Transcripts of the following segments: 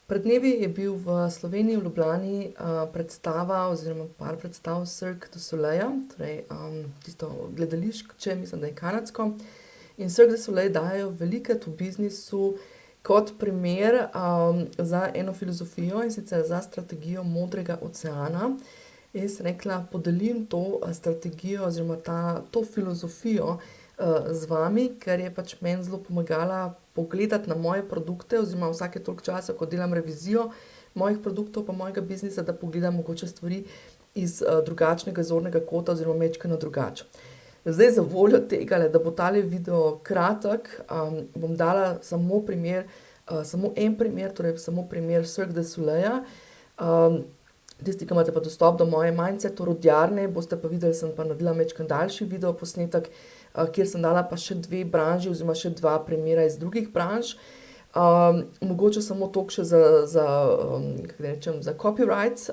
Pred dnevi je bil v Sloveniji, v Ljubljani, predstava oziroma par predstav Cirque du Soleil, torej tisto gledališče, mislim, da je kanadsko. In Cirque du Soleil dajo velikokrat v biznisu kot primer za eno filozofijo, in sicer za strategijo modrega oceana. Jaz sem rekla, podelim to strategijo oziroma to filozofijo z vami, ker je pač meni zelo pomagala pogledati na moje produkte oziroma vsake toliko časa, ko delam revizijo mojih produktov pa mojega biznisa, da pogledam mogoče stvari iz drugačnega zornega kota oziroma majčkeno drugače. Zdaj za voljo tega, da bo tale video kratek, bom dala samo primer, samo en primer, torej samo primer Cirque du Soleil. Tisti, ki imate pa dostop do moje Mindset orodjarne, boste pa videli, sem pa naredila majčkeno daljši video posnetek, kjer sem dala pa še dve branži oziroma še dva primera iz drugih branž. Mogoče samo toliko še kako da rečem, za copyrights.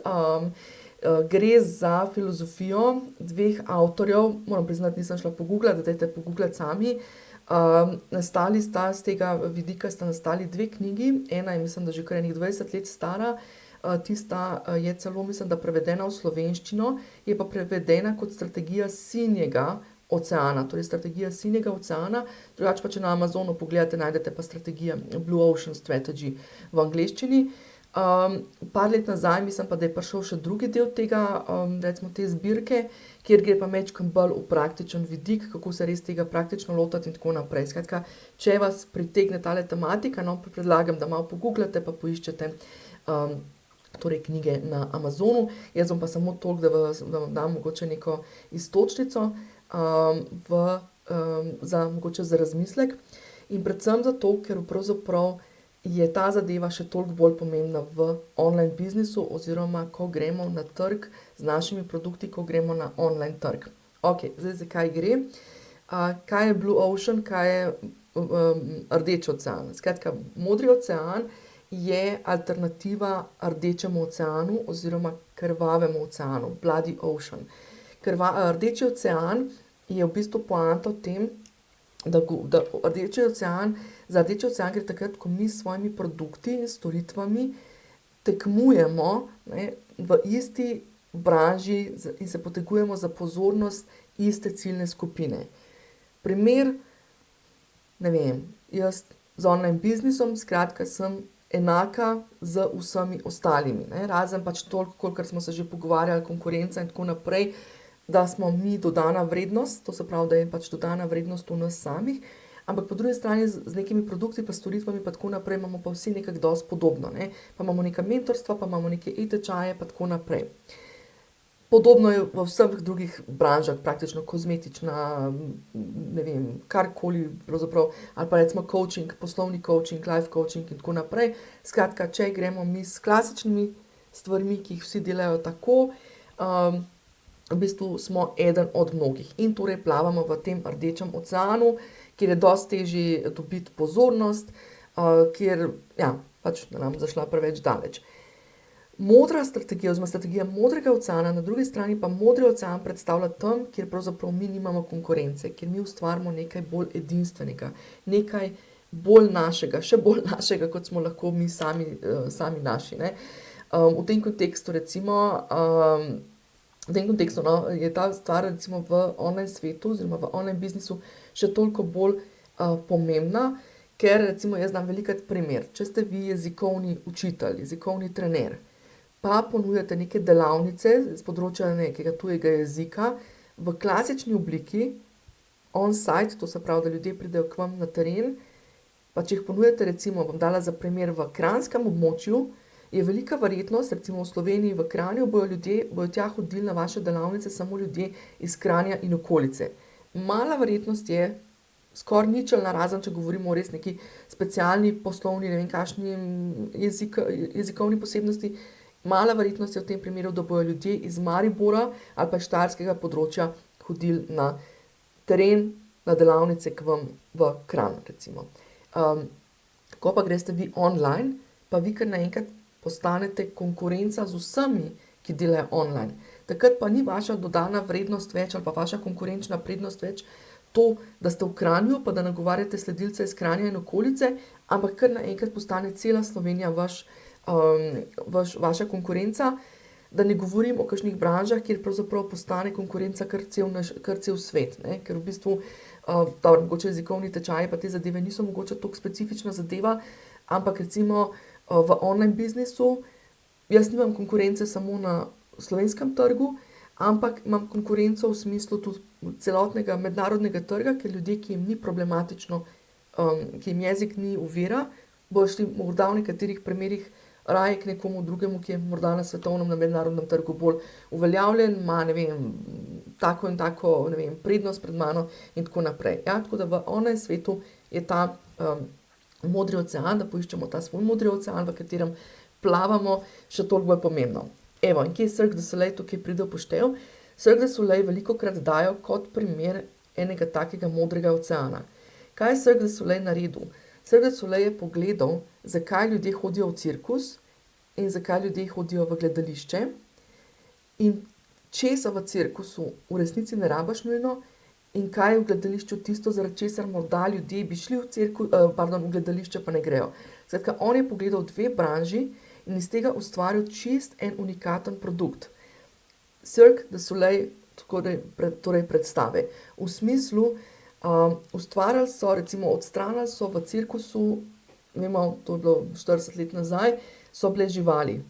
Gre za filozofijo dveh avtorjev, moram priznati, nisem šla pogooglati, dajte pogooglati sami. Nastali sta, z tega vidika sta nastali dve knjigi, ena je, mislim, da že kar enih 20 let stara, tista je celo, mislim, da prevedena v slovenščino, je pa prevedena kot strategija sinjega oceana, torej strategija sinjega oceana, drugače pa, če na Amazonu pogledate, najdete pa strategija Blue Ocean Strategy v angleščini. Par let nazaj, mislim pa, da je prišel še drugi del tega, recimo te zbirke, kjer gre pa majčkeno bolj v praktičen vidik, kako se res tega praktično lotiti in tako naprej. Skratka, če vas pritegne tale tematika, no, predlagam, da malo pogooglate pa poiščete torej knjige na Amazonu. Jaz bom pa samo toliko, da vam dam mogoče neko iztočnico mogoče za razmislek. In predvsem zato, ker pravzaprav je ta zadeva še toliko bolj pomembna v online biznisu oziroma, ko gremo na trg z našimi produkti, ko gremo na online trg. Ok, zdaj zakaj gre? Kaj je Blue Ocean, kaj je Rdeči ocean? Skratka, Modri ocean je alternativa Rdečemu oceanu oziroma Krvavemu oceanu, Bloody Ocean. Rdeči ocean je v bistvu poanta v tem, da za Rdeči ocean gre takrat, ko mi s svojimi produkti in storitvami tekmujemo, ne, v isti branži in se potegujemo za pozornost iste ciljne skupine. Primer, ne vem, jaz z online biznisom, skratka, sem enaka z vsemi ostalimi, ne, razen pač toliko, kolikor smo se že pogovarjali, konkurenca in tako naprej, da smo mi dodana vrednost, to se pravi, da je pač dodana vrednost v nas samih, ampak po drugi strani z nekimi produkti pa storitvami pa tako naprej imamo pa vsi nekako dosti podobno, ne, pa imamo neka mentorstva, pa imamo neke e-tečaje pa tako naprej. Podobno je v vseh drugih branžah, praktično kozmetična, ne vem, karkoli pravzaprav, ali pa recimo coaching, poslovni coaching, life coaching in tako naprej. Skratka, če gremo mi s klasičnimi stvarmi, ki jih vsi delajo tako, v bistvu smo eden od mnogih in torej plavamo v tem Rdečem oceanu, kjer je dosti težje dobiti pozornost, kjer, ja, pač da nam zašla preveč daleč. Modra strategija oziroma strategija Modrega oceana, na drugi strani pa Modri ocean predstavlja tam, kjer pravzaprav mi nimamo konkurence, kjer mi ustvarimo nekaj bolj edinstvenega, nekaj bolj našega, še bolj našega, kot smo lahko mi sami naši, ne. V tem kontekstu recimo, no, je ta stvar recimo v online svetu oziroma v online biznisu še toliko bolj pomembna, ker recimo jaz dam velikokrat primer, če ste vi jezikovni učitelj, jezikovni trener, pa ponujate neke delavnice z področja nekega tujega jezika v klasični obliki, on-site, to se pravi, da ljudje pridejo k vam na teren, pa če jih ponujate recimo, bom dala za primer v kranjskem območju, je velika verjetnost, recimo v Sloveniji, v Kranju, bojo tja hodili na vaše delavnice samo ljudje iz Kranja in okolice. Mala verjetnost je, skoraj ničelna, razen če govorimo o res neki specialni poslovni, ne vem kakšni jezikovni posebnosti, mala verjetnost je v tem primeru, da bojo ljudje iz Maribora ali pa iz štajerskega področja hodili na teren, na delavnice k vam v Kranj, recimo. Ko pa greste vi online, pa vi kar naenkrat postanete konkurenca z vsemi, ki delajo online. Takrat pa ni vaša dodana vrednost več ali pa vaša konkurenčna prednost več to, da ste v Kranju, pa da nagovarjate sledilce iz Kranja in okolice, ampak kar naenkrat postane cela Slovenija vaš vaša konkurenca, da ne govorim o kakšnih branžah, kjer pravzaprav postane konkurenca kar cel svet, ne? Ker v bistvu, dobro, mogoče jezikovni tečaji pa te zadeve niso mogoče toliko specifična zadeva, ampak recimo v online biznisu jaz nimam konkurence samo na slovenskem trgu, ampak imam konkurenco v smislu tudi celotnega mednarodnega trga, ker ljudje, ki jim ni problematično, ki jim jezik ni ovira, bojo šli morda v nekaterih primerih raje k nekomu drugemu, ki je morda na svetovnem, na mednarodnem trgu bolj uveljavljen, ima, ne vem, tako in tako, ne vem, prednost pred mano in tako naprej. Ja, tako da v online svetu je ta modri ocean, da poiščemo ta svoj modri ocean, v katerem plavamo, še toliko bolj pomembno. Evo, in kje Cirque du Soleil tukaj pride v poštev? Cirque du Soleil velikokrat dajo kot primer enega takega modrega oceana. Kaj je Cirque du Soleil naredil? Cirque du Soleil je pogledal, zakaj ljudje hodijo v cirkus in zakaj ljudje hodijo v gledališče in česa v cirkusu v resnici ne rabiš nujno in kaj je v gledališču tisto, zaradi česar morda ljudje bi šli v gledališče pa ne grejo. Skratka, on je pogledal dve branži in iz tega ustvaril čist en unikaten produkt. Cirque du Soleil, torej predstave. V smislu, ustvarjali so, recimo odstranili so v cirkusu, vemo, to je bilo 40 let nazaj, so bile živali.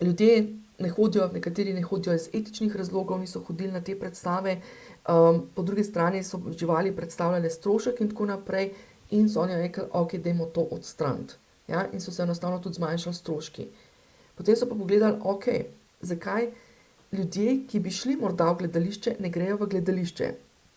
Ljudje ne hodijo, nekateri ne hodijo iz etičnih razlogov, niso hodili na te predstave, po drugi strani so živali predstavljale strošek in tako naprej in so oni rekli, ok, dajmo to odstraniti. Ja, in so se enostavno tudi zmanjšali stroški. Potem so pa pogledali, ok, zakaj ljudje, ki bi šli morda v gledališče, ne grejo v gledališče.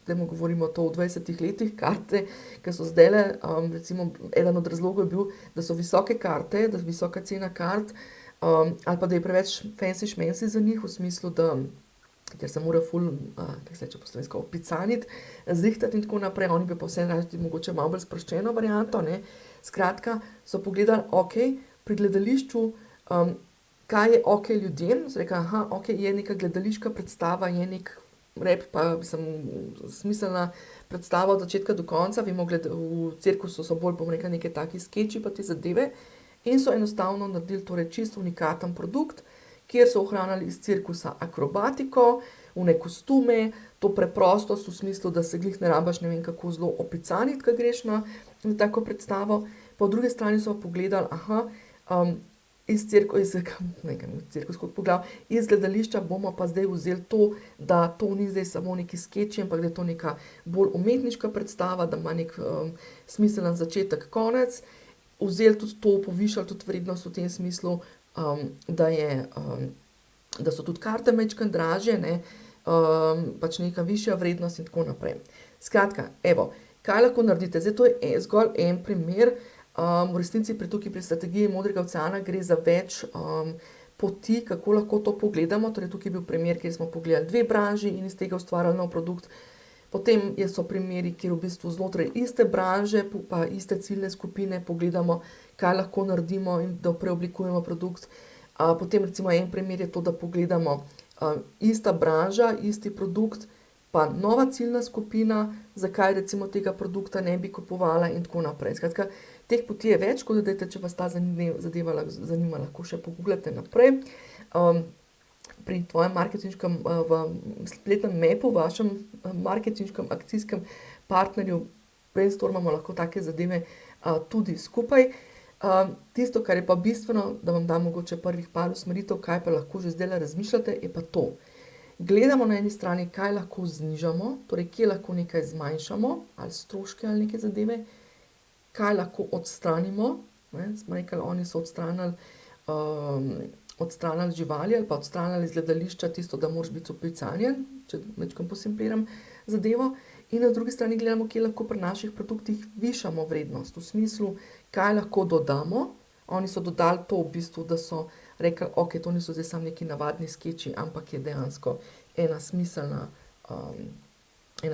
Zdaj govorimo to v 20 letih, karte, ki so zdajle, recimo, eden od razlogov je bil, da so visoke karte, da je visoka cena kart, ali pa da je preveč fancy šmensi za njih, v smislu, da ker se mora ful, kako se reče po slovensko, opicaniti, zrihtati in tako naprej, oni bi pa vse radi mogoče malo bolj sproščeno varianto, ne. Skratka, so pogledali, ok, pri gledališču, kaj je ok ljudem, so rekli, aha, ok, je neka gledališka predstava, je nek rep, pa smiselna predstava od začetka do konca, vemo, v cirkusu so bolj, bom rekla, neke taki skeči pa te zadeve in so enostavno naredili torej čisto unikaten produkt, kjer so ohranili iz cirkusa akrobatiko, one kostume, to preprostost v smislu, da se glih ne rabiš ne vem kako zelo opicaniti, ko greš na tako predstavo. Po drugi strani so pogledali, aha, iz gledališča bomo pa zdaj vzeli to, da to ni zdaj samo neki skeči, ampak da je to neka bolj umetniška predstava, da ima nek smiselen začetek, konec. Vzeli tudi to, povišali tudi vrednost v tem smislu, da so tudi karte majčkeno dražje, ne, pač neka višja vrednost in tako naprej. Skratka, evo, kaj lahko naredite? Zdaj to je zgolj en primer, v resnici pri strategiji modrega oceana gre za več poti, kako lahko to pogledamo, torej tukaj je bil primer, kjer smo pogledali dve branži in iz tega ustvarjali nov produkt. Potem so primeri, kjer v bistvu znotraj iste branže pa iste ciljne skupine pogledamo, kaj lahko naredimo in da preoblikujemo produkt. Potem recimo en primer je to, da pogledamo ista branža, isti produkt, pa nova ciljna skupina, zakaj recimo tega produkta ne bi kupovala in tako naprej. Skratka, teh poti je več, kot da dajte, če vas ta zadeva zanima, lahko še pogooglate naprej. Pri tvojem marketinškem, v spletnem mapu, vašem marketinškem akcijskem partnerju brainstormamo lahko take zadeve tudi skupaj. Tisto, kar je pa bistveno, da vam dam mogoče prvih par usmeritev, kaj pa lahko že zdajle razmišljate, je pa to. Gledamo na eni strani, kaj lahko znižamo, torej kje lahko nekaj zmanjšamo, ali stroške ali neke zadeve, kaj lahko odstranimo, ne, smo rekli, oni so odstranili živali ali pa odstranili iz gledališča tisto, da moraš biti opicanjen, če majčkeno posimpliram zadevo, in na drugi strani gledamo, kje lahko pri naših produktih višamo vrednost, v smislu, kaj lahko dodamo. Oni so dodali to v bistvu, da so rekli, ok, to niso zdaj samo neki navadni skeči, ampak je dejansko ena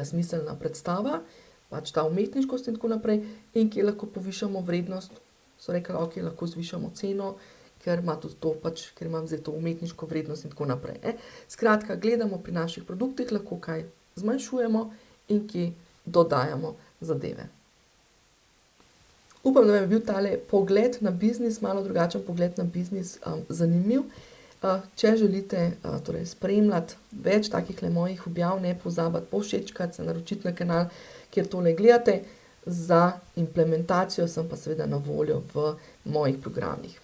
smiselna predstava, pač ta umetniškost in tako naprej, in kje lahko povišamo vrednost, so rekli, ok, lahko zvišamo ceno, ker ima tudi to, pač, ker imam zdaj to umetniško vrednost in tako naprej. Skratka, gledamo pri naših produktih, lahko kaj zmanjšujemo in kje dodajamo zadeve. Upam, da vam je bil tale pogled na biznis, malo drugačen pogled na biznis, zanimiv. Če želite torej spremljati več takih mojih objav, ne pozabiti povšečkati, se naročiti na kanal, kjer tole gledate. Za implementacijo sem pa seveda na voljo v mojih programih.